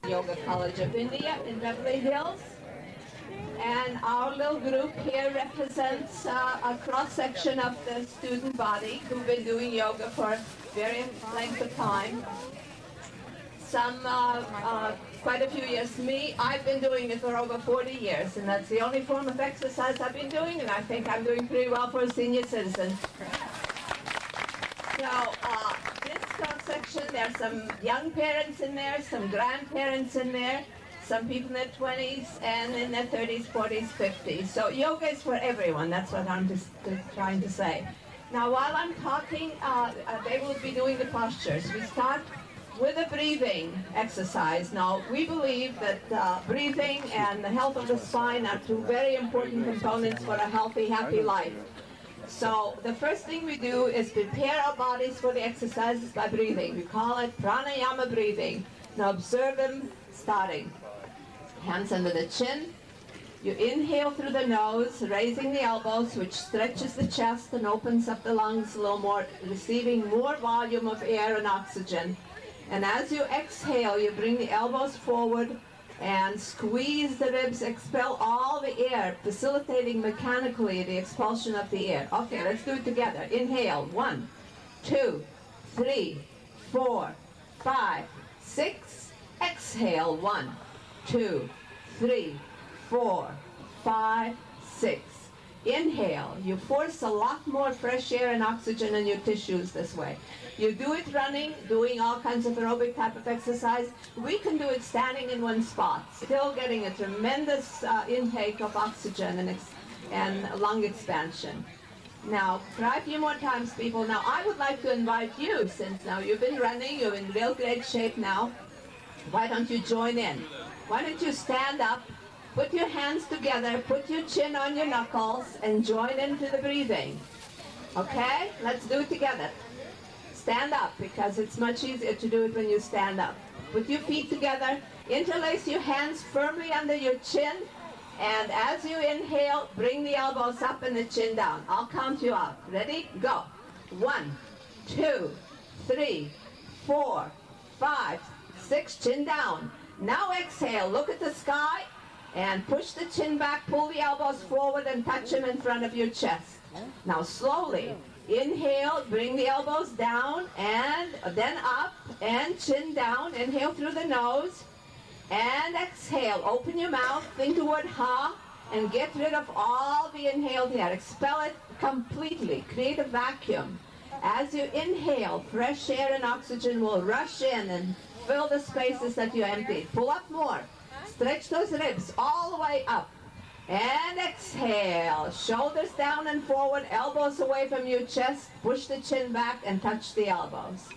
Yoga College of India in Beverly Hills. And our little group here represents a cross-section of the student body who've been doing yoga for a very length of time. Some, quite a few years. Me, I've been doing it for over 40 years, and that's the only form of exercise I've been doing, and I think I'm doing pretty well for a senior citizen. So, this cross-section, there's some young parents in there, some grandparents in there, some people in their 20s, and in their 30s, 40s, 50s. So yoga is for everyone, that's what I'm just trying to say. Now, while I'm talking, they will be doing the postures. We start with a breathing exercise. Now, we believe that breathing and the health of the spine are two very important components for a healthy, happy life. So the first thing we do is prepare our bodies for the exercises by breathing. We call it pranayama breathing. Now observe them starting. Hands under the chin. You inhale through the nose, raising the elbows, which stretches the chest and opens up the lungs a little more, receiving more volume of air and oxygen. And as you exhale, you bring the elbows forward and squeeze the ribs, expel all the air, facilitating mechanically the expulsion of the air. Okay, let's do it together. Inhale, 1, 2, 3, 4, 5, 6. Exhale, 1, 2, 3, 4, 5, 6. Inhale, you force a lot more fresh air and oxygen in your tissues this way. You do it running, doing all kinds of aerobic type of exercise. We can do it standing in one spot, still getting a tremendous intake of oxygen and lung expansion. Now, try a few more times, people. Now, I would like to invite you, since now you've been running, you're in real great shape now. Why don't you join in? Why don't you stand up, put your hands together, put your chin on your knuckles, and join into the breathing. Okay? Let's do it together. Stand up, because it's much easier to do it when you stand up. Put your feet together, interlace your hands firmly under your chin, and as you inhale, bring the elbows up and the chin down. I'll count you out. Ready? Go. 1, 2, 3, 4, 5, 6, chin down. Now exhale, look at the sky, and push the chin back, pull the elbows forward, and touch them in front of your chest. Now slowly, inhale, bring the elbows down, and then up, and chin down. Inhale through the nose, and exhale. Open your mouth, think the word ha, and get rid of all the inhaled air. Expel it completely. Create a vacuum. As you inhale, fresh air and oxygen will rush in and fill the spaces that you emptied. Pull up more. Stretch those ribs all the way up. And exhale. Shoulders down and forward, elbows away from your chest. Push the chin back and touch the elbows.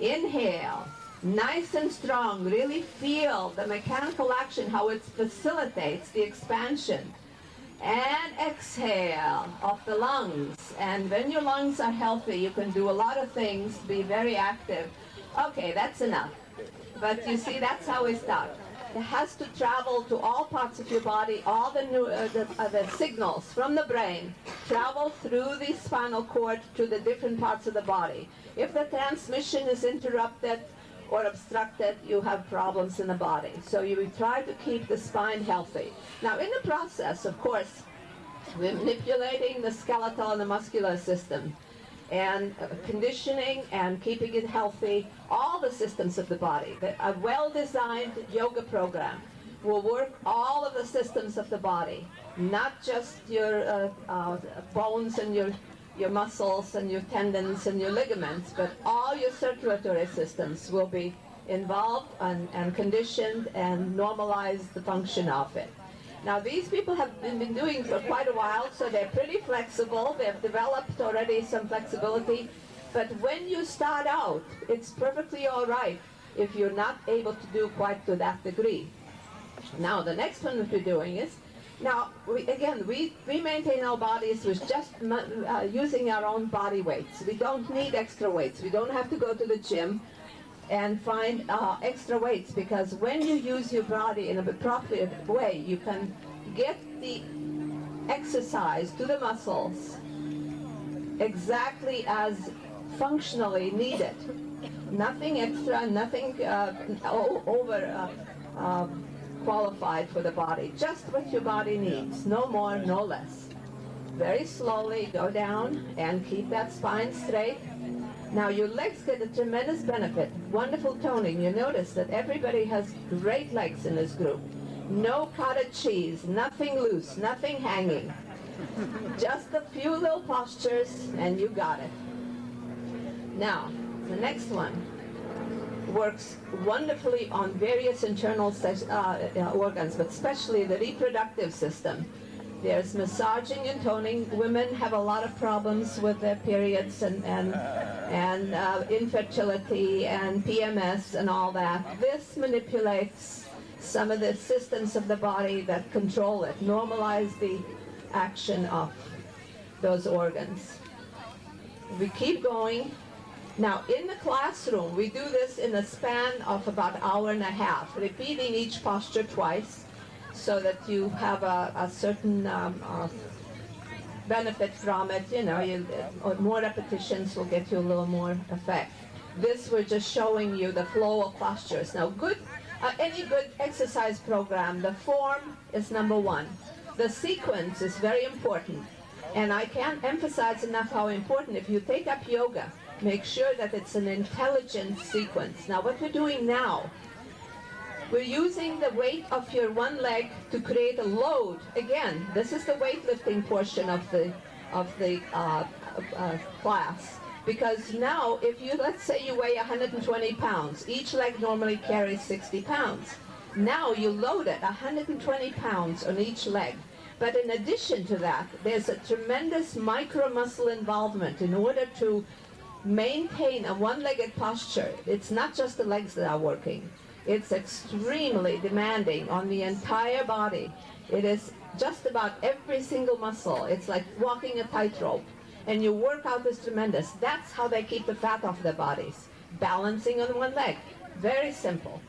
Inhale. Nice and strong. Really feel the mechanical action, how it facilitates the expansion. And exhale off the lungs. And when your lungs are healthy, you can do a lot of things, be very active. Okay, that's enough. But you see, that's how we start. It has to travel to all parts of your body. All the signals from the brain travel through the spinal cord to the different parts of the body. If the transmission is interrupted or obstructed, you have problems in the body. So you try to keep the spine healthy. Now, in the process, of course, we're manipulating the skeletal and the muscular system, and conditioning and keeping it healthy, all the systems of the body. A well-designed yoga program will work all of the systems of the body, not just your bones and your muscles and your tendons and your ligaments, but all your circulatory systems will be involved and conditioned and normalize the function of it. Now, these people have been doing for quite a while, so they're pretty flexible. They've developed already some flexibility. But when you start out, it's perfectly all right if you're not able to do quite to that degree. Now, the next one we'll be doing is, now, we maintain our bodies with just using our own body weights. We don't need extra weights. We don't have to go to the gym and find extra weights, because when you use your body in a appropriate way, you can get the exercise to the muscles exactly as functionally needed. Nothing extra, nothing qualified for the body. Just what your body needs, no more, no less. Very slowly go down and keep that spine straight. Now your legs get a tremendous benefit. Wonderful toning. You notice that everybody has great legs in this group. No cottage cheese, nothing loose, nothing hanging. Just a few little postures and you got it. Now, the next one works wonderfully on various internal organs, but especially the reproductive system. There's massaging and toning. Women have a lot of problems with their periods and infertility and PMS and all that. This manipulates some of the systems of the body that control it, normalize the action of those organs. We keep going. Now, in the classroom, we do this in a span of about an hour and a half, repeating each posture twice, so that you have a certain benefit from it. You know, more repetitions will get you a little more effect. This, we're just showing you the flow of postures. Now, any good exercise program, the form is number one. The sequence is very important. And I can't emphasize enough how important, if you take up yoga, make sure that it's an intelligent sequence. Now, what we're doing now, we're using the weight of your one leg to create a load. Again, this is the weightlifting portion of the class. Because now, if you, let's say you weigh 120 pounds, each leg normally carries 60 pounds. Now you load it 120 pounds on each leg. But in addition to that, there's a tremendous micro-muscle involvement in order to maintain a one-legged posture. It's not just the legs that are working. It's extremely demanding on the entire body. It is just about every single muscle. It's like walking a tightrope. And your workout is tremendous. That's how they keep the fat off their bodies. Balancing on one leg. Very simple.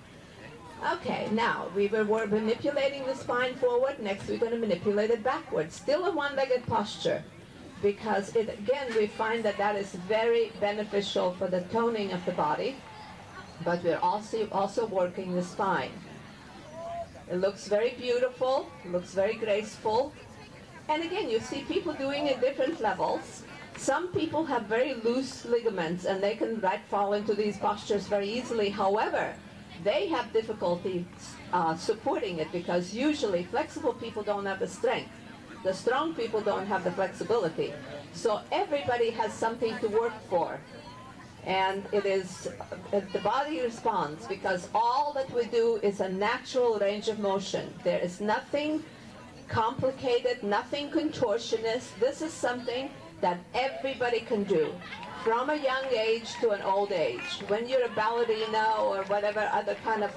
Okay, now we were manipulating the spine forward. Next we're going to manipulate it backwards. Still a one-legged posture, because again we find that is very beneficial for the toning of the body, but we're also working the spine. It looks very beautiful, looks very graceful. And again, you see people doing it at different levels. Some people have very loose ligaments and they can fall into these postures very easily. However, they have difficulty supporting it, because usually flexible people don't have the strength. The strong people don't have the flexibility. So everybody has something to work for. And it is, the body responds, because all that we do is a natural range of motion. There is nothing complicated, nothing contortionist. This is something that everybody can do, from a young age to an old age. When you're a ballerina or whatever other kind of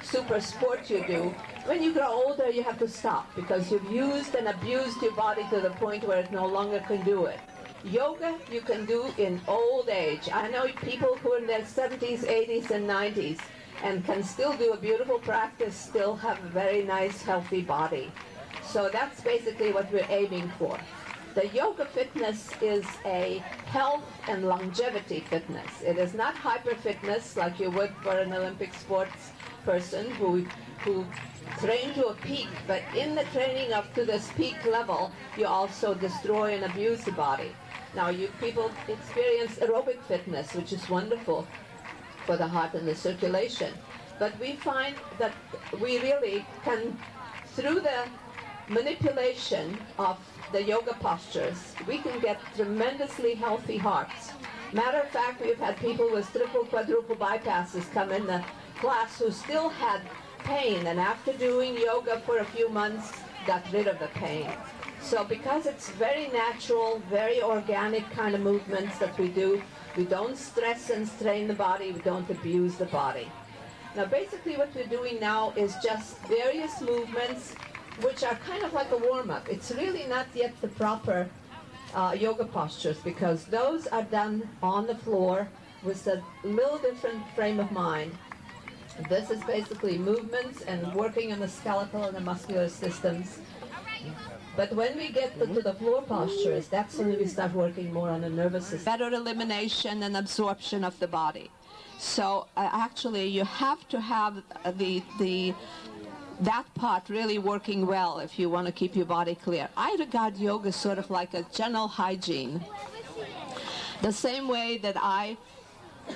super sport you do, when you grow older you have to stop, because you've used and abused your body to the point where it no longer can do it. Yoga you can do in old age. I know people who are in their 70s, 80s, and 90s and can still do a beautiful practice, still have a very nice, healthy body. So that's basically what we're aiming for. The yoga fitness is a health and longevity fitness. It is not hyper fitness like you would for an Olympic sports person who train to a peak, but in the training up to this peak level, you also destroy and abuse the body. Now, you people experience aerobic fitness, which is wonderful for the heart and the circulation. But we find that we really can, through the manipulation of the yoga postures, we can get tremendously healthy hearts. Matter of fact, we've had people with triple, quadruple bypasses come in the class who still had pain, and after doing yoga for a few months, got rid of the pain. So because it's very natural, very organic kind of movements that we do, we don't stress and strain the body, we don't abuse the body. Now basically what we're doing now is just various movements which are kind of like a warm-up. It's really not yet the proper yoga postures, because those are done on the floor with a little different frame of mind. This is basically movements and working on the skeletal and the muscular systems. But when we get to the floor postures, that's when we start working more on the nervous system. Better elimination and absorption of the body. So actually, you have to have that part really working well if you want to keep your body clear. I regard yoga as sort of like a general hygiene. The same way that I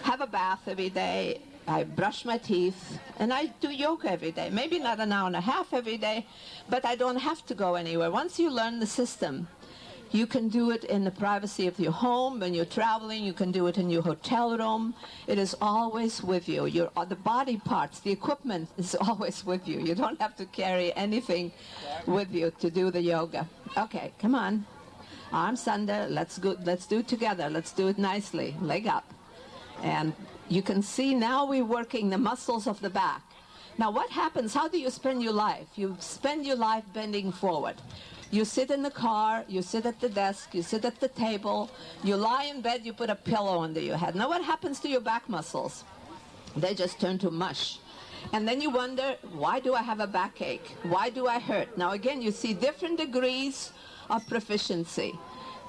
have a bath every day, I brush my teeth, and I do yoga every day. Maybe not an hour and a half every day, but I don't have to go anywhere. Once you learn the system, you can do it in the privacy of your home. When you're traveling, you can do it in your hotel room. It is always with you. The body parts, the equipment is always with you. You don't have to carry anything with you to do the yoga. Okay, come on. Arms under. Let's do it together. Let's do it nicely. Leg up. And you can see now we're working the muscles of the back. Now what happens? How do you spend your life? You spend your life bending forward. You sit in the car, you sit at the desk, you sit at the table, you lie in bed, you put a pillow under your head. Now what happens to your back muscles? They just turn to mush. And then you wonder, why do I have a backache? Why do I hurt? Now again, you see different degrees of proficiency.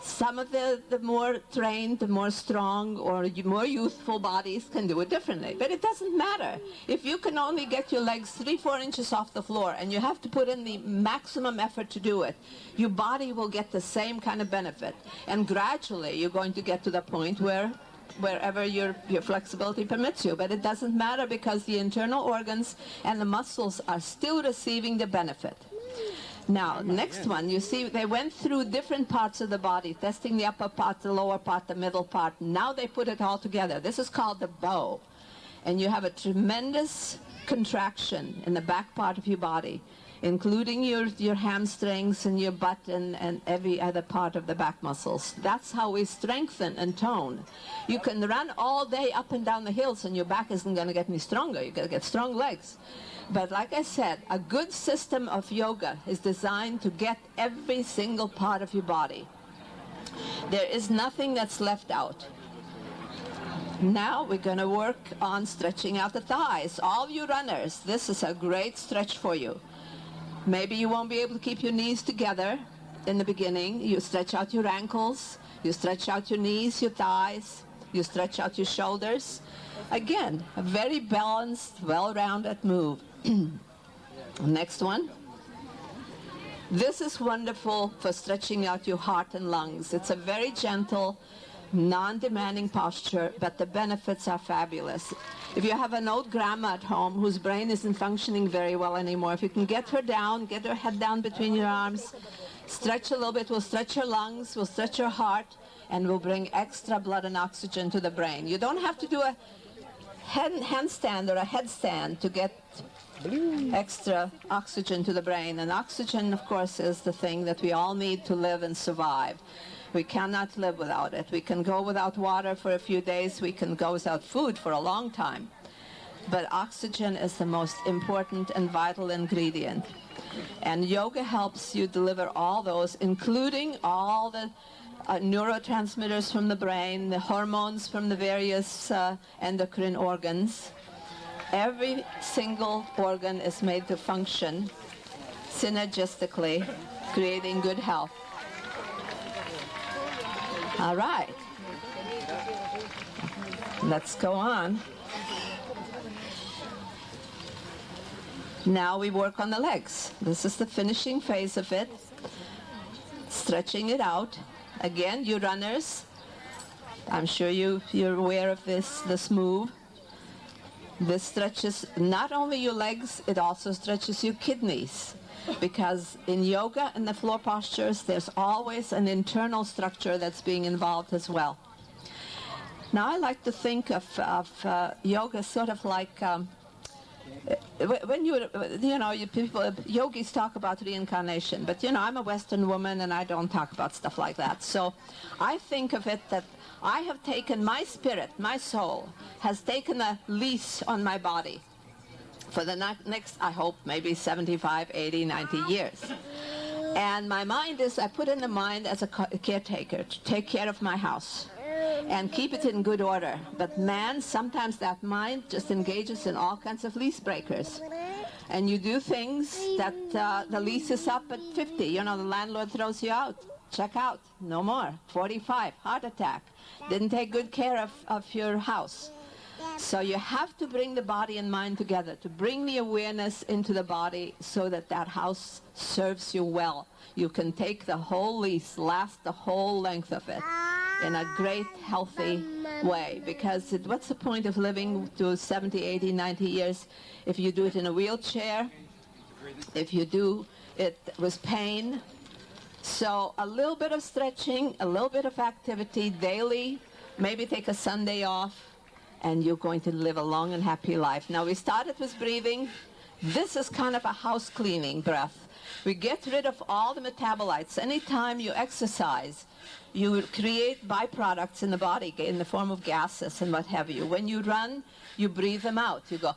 Some of the more trained, the more strong, or more youthful bodies can do it differently. But it doesn't matter. If you can only get your legs 3-4 inches off the floor and you have to put in the maximum effort to do it, your body will get the same kind of benefit. And gradually you're going to get to the point wherever your flexibility permits you. But it doesn't matter because the internal organs and the muscles are still receiving the benefit. Now, next one, you see they went through different parts of the body, testing the upper part, the lower part, the middle part. Now they put it all together. This is called the bow. And you have a tremendous contraction in the back part of your body, including your hamstrings and your butt and every other part of the back muscles. That's how we strengthen and tone. You can run all day up and down the hills and your back isn't going to get any stronger. You're going to get strong legs. But like I said, a good system of yoga is designed to get every single part of your body. There is nothing that's left out. Now we're going to work on stretching out the thighs. All you runners, this is a great stretch for you. Maybe you won't be able to keep your knees together in the beginning. You stretch out your ankles, you stretch out your knees, your thighs, you stretch out your shoulders. Again, a very balanced, well-rounded move. Next one. This is wonderful for stretching out your heart and lungs. It's a very gentle, non-demanding posture, but the benefits are fabulous. If you have an old grandma at home whose brain isn't functioning very well anymore, if you can get her down, get her head down between your arms, stretch a little bit, we'll stretch her lungs, we'll stretch her heart, and we'll bring extra blood and oxygen to the brain. You don't have to do a handstand or a headstand to get extra oxygen to the brain. And oxygen, of course, is the thing that we all need to live and survive. We cannot live without it. We can go without water for a few days. We can go without food for a long time. But oxygen is the most important and vital ingredient. And yoga helps you deliver all those, including all the neurotransmitters from the brain, the hormones from the various endocrine organs. Every single organ is made to function synergistically, creating good health. All right. Let's go on. Now we work on the legs. This is the finishing phase of it. Stretching it out. Again, you runners, I'm sure you're aware of this move. This stretches not only your legs, it also stretches your kidneys. Because in yoga and the floor postures, there's always an internal structure that's being involved as well. Now I like to think of yoga sort of like, when yogis talk about reincarnation, but I'm a Western woman and I don't talk about stuff like that. So I think of it that I have taken my spirit, my soul, has taken a lease on my body for the next, I hope, maybe 75, 80, 90 years. And my mind is, I put in the mind as a caretaker to take care of my house and keep it in good order. But man, sometimes that mind just engages in all kinds of lease breakers. And you do things that the lease is up at 50. The landlord throws you out. Check out. No more. 45. Heart attack. Didn't take good care of your house. So you have to bring the body and mind together, to bring the awareness into the body so that that house serves you well. You can take the whole lease, last the whole length of it in a great, healthy way. Because what's the point of living to 70, 80, 90 years if you do it in a wheelchair, if you do it with pain? So a little bit of stretching, a little bit of activity daily, maybe take a Sunday off, and you're going to live a long and happy life. Now, we started with breathing. This is kind of a house cleaning breath. We get rid of all the metabolites. Anytime you exercise, you create byproducts in the body in the form of gases and what have you. When you run, you breathe them out. You go,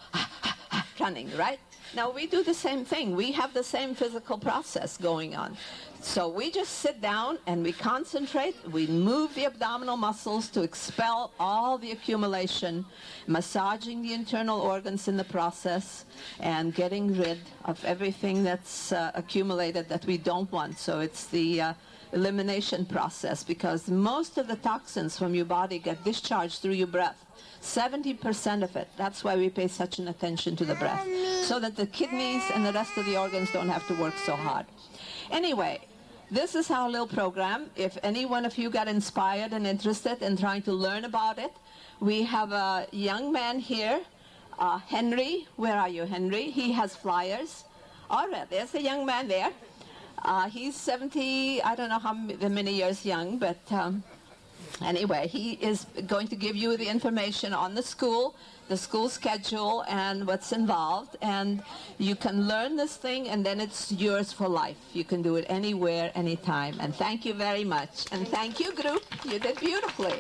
running, right? Now, we do the same thing. We have the same physical process going on. So we just sit down and we concentrate. We move the abdominal muscles to expel all the accumulation, massaging the internal organs in the process, and getting rid of everything that's accumulated that we don't want. So it's the elimination process, because most of the toxins from your body get discharged through your breath. 70% of it. That's why we pay such an attention to the breath, so that the kidneys and the rest of the organs don't have to work so hard. Anyway, this is our little program. If any one of you got inspired and interested in trying to learn about it, we have a young man here, Henry. Where are you, Henry? He has flyers. All right, there's a young man there. He's 70, I don't know how many years young, but anyway, he is going to give you the information on the school schedule and what's involved, and you can learn this thing, and then it's yours for life. You can do it anywhere, anytime. And thank you very much. And thank you, group. You did beautifully.